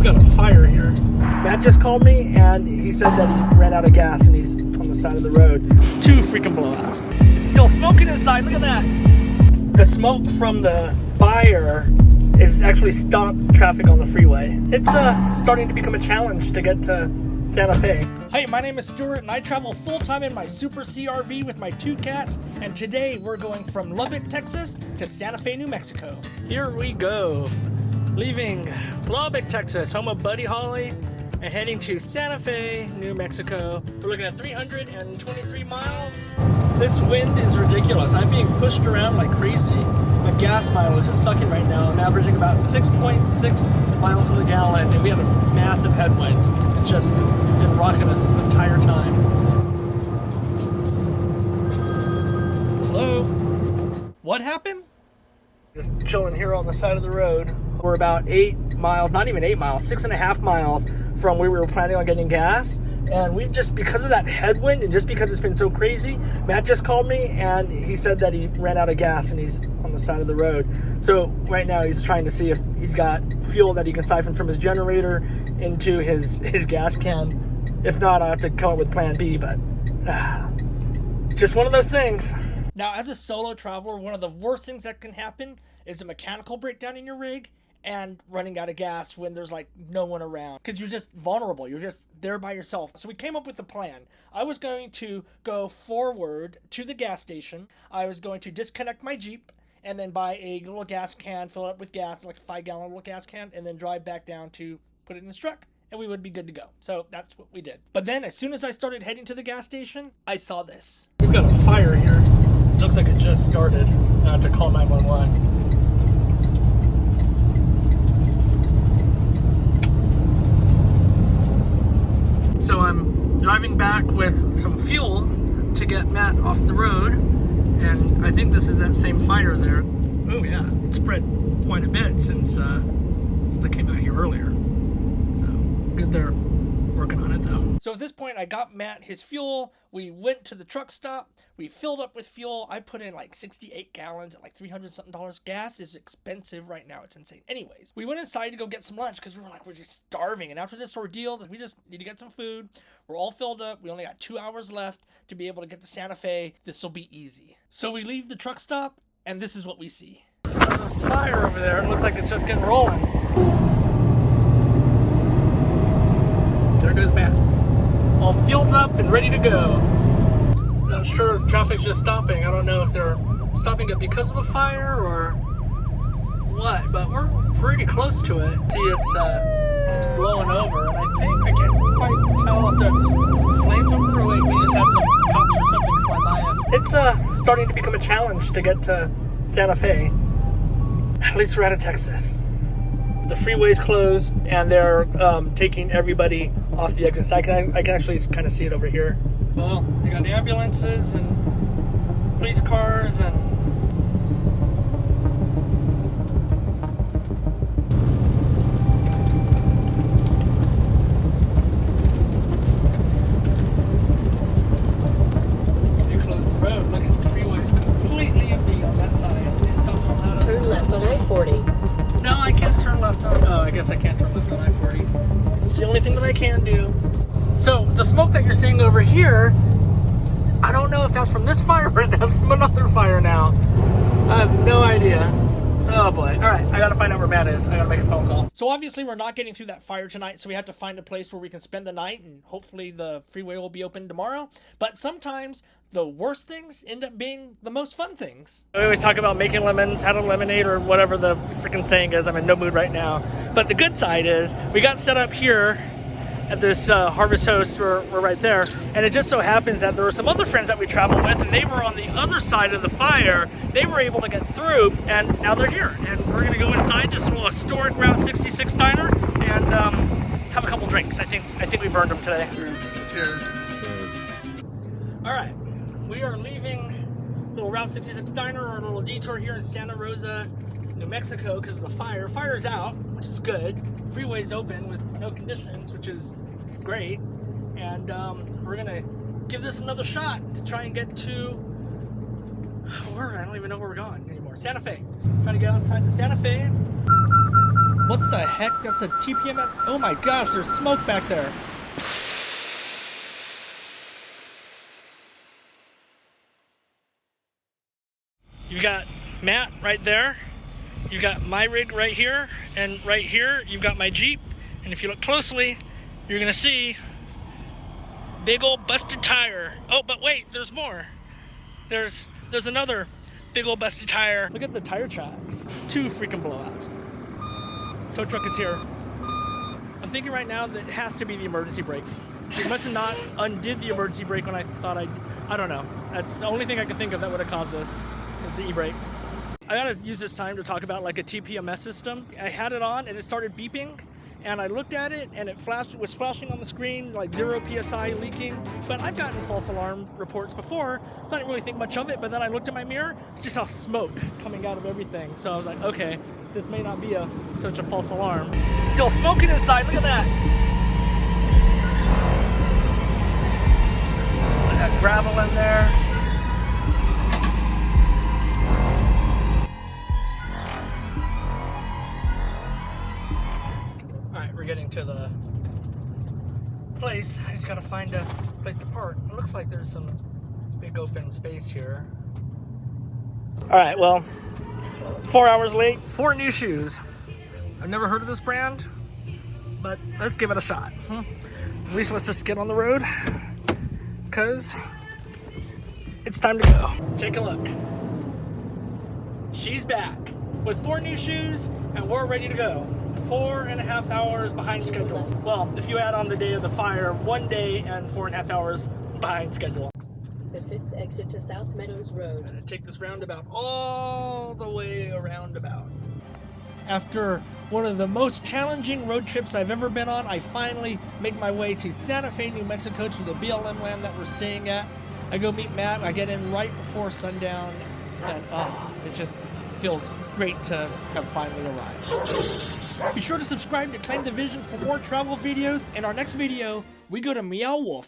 got a fire here. Matt just called me and he said that he ran out of gas and he's on the side of the road. 2 freaking blowouts. It's still smoking inside, look at that. The smoke from the fire is actually stopped traffic on the freeway. It's starting to become a challenge to get to Santa Fe. Hey, my name is Stuart and I travel full-time in my Super CRV with my 2 cats, and today we're going from Lubbock, Texas to Santa Fe, New Mexico. Here we go. Leaving Lubbock, Texas, home of Buddy Holly, and heading to Santa Fe, New Mexico. We're looking at 323 miles. This wind is ridiculous. I'm being pushed around like crazy. My gas mileage is sucking right now. I'm averaging about 6.6 miles to the gallon, and we have a massive headwind. It's just been rocking us this entire time. Hello? What happened? Just chilling here on the side of the road. We're about 8 miles, not even 8 miles, 6.5 miles from where we were planning on getting gas. And we've just, because of that headwind and just because it's been so crazy, Matt just called me and he said that he ran out of gas and he's on the side of the road. So right now he's trying to see if he's got fuel that he can siphon from his generator into his gas can. If not, I'll have to come up with plan B, but just one of those things. Now, as a solo traveler, one of the worst things that can happen is a mechanical breakdown in your rig and running out of gas when there's like no one around, because you're just vulnerable. You're just there by yourself. So we came up with a plan. I was going to go forward to the gas station. I was going to disconnect my Jeep and then buy a little gas can, fill it up with gas, like a 5-gallon little gas can, and then drive back down to put it in his truck, and we would be good to go. So that's what we did. But then as soon as I started heading to the gas station, I saw this. We've got a fire here. It looks like it just started. I have to call 911. So I'm driving back with some fuel to get Matt off the road, and I think this is that same fire there. Oh yeah, it spread quite a bit since I came out here earlier. So good they're working on it though. So at this point I got Matt his fuel, we went to the truck stop, we filled up with fuel. I put in like 68 gallons at like $300 something. Gas is expensive right now, it's insane. Anyways, we went inside to go get some lunch because we're just starving, and after this ordeal we just need to get some food. We're all filled up, we only got 2 hours left to be able to get to Santa Fe. This will be easy. So we leave the truck stop and this is what we see. Fire over there, it looks like it's just getting rolling. There goes Matt, all fueled up and ready to go. Not sure traffic's just stopping. I don't know if they're stopping it because of the fire or what, but we're pretty close to it. See, it's blowing over, and I can't quite tell if that's flames over there. Wait, we just had some cops or something fly by us. It's starting to become a challenge to get to Santa Fe. At least we're out of Texas. The freeway's closed, and they're taking everybody off the exits. I can actually kind of see it over here. Well, they got ambulances and police cars and... They closed the road. Look at the freeway's completely empty on that side. They stopped all that. Turn left on I-40. No, I can't turn left on... Oh, I guess I can't turn left on I-40. It's the only thing that I can do. So, the smoke that you're seeing over here, I don't know if that's from this fire or if that's from another fire now. I have no idea. Oh boy. Alright, I gotta find out where Matt is. I gotta make a phone call. So obviously we're not getting through that fire tonight, so we have to find a place where we can spend the night, and hopefully the freeway will be open tomorrow. But sometimes the worst things end up being the most fun things. We always talk about making lemons, how to lemonade, or whatever the freaking saying is. I'm in no mood right now. But the good side is we got set up here at this Harvest Host. We're right there, and it just so happens that there were some other friends that we traveled with, and they were on the other side of the fire. They were able to get through, and now they're here, and we're gonna go inside this little historic Route 66 diner and have a couple drinks. I think we burned them today. Cheers. All right, we are leaving little Route 66 diner, our little detour here in Santa Rosa, New Mexico, because of the fire. Fire's out, which is good. Freeway's open with no conditions, which is great, and we're gonna give this another shot to try and get to I don't even know where we're going anymore. Santa Fe. Trying to get outside to Santa Fe. What the heck? That's a TPMS? Oh my gosh, there's smoke back there. You've got Matt right there. You've got my rig right here. And right here, you've got my Jeep. And if you look closely, you're gonna see big old busted tire. Oh, but wait, there's more. There's another big old busted tire. Look at the tire tracks. 2 freaking blowouts. Tow truck is here. I'm thinking right now that it has to be the emergency brake. It must have not undid the emergency brake when I thought I don't know. That's the only thing I can think of that would have caused this, is the e-brake. I gotta use this time to talk about like a TPMS system. I had it on and it started beeping, and I looked at it and it was flashing on the screen like 0 PSI leaking. But I've gotten false alarm reports before, so I didn't really think much of it. But then I looked at my mirror, just saw smoke coming out of everything. So I was like, okay, this may not be such a false alarm. It's still smoking inside, look at that. I got gravel in there. Getting to the place. I just gotta find a place to park. It looks like there's some big open space here. All right, well, 4 hours late, 4 new shoes. I've never heard of this brand, but let's give it a shot. At least let's just get on the road, because it's time to go. Take a look. She's back with 4 new shoes, and we're ready to go. 4.5 hours behind schedule. Well, if you add on the day of the fire, 1 day and 4.5 hours behind schedule. The 5th exit to South Meadows Road. I'm gonna take this roundabout all the way around about. After one of the most challenging road trips I've ever been on, I finally make my way to Santa Fe, New Mexico, to the BLM land that we're staying at. I go meet Matt. I get in right before sundown, and it just feels great to have finally arrived. Be sure to subscribe to Claim the Vision for more travel videos. In our next video, we go to Meow Wolf.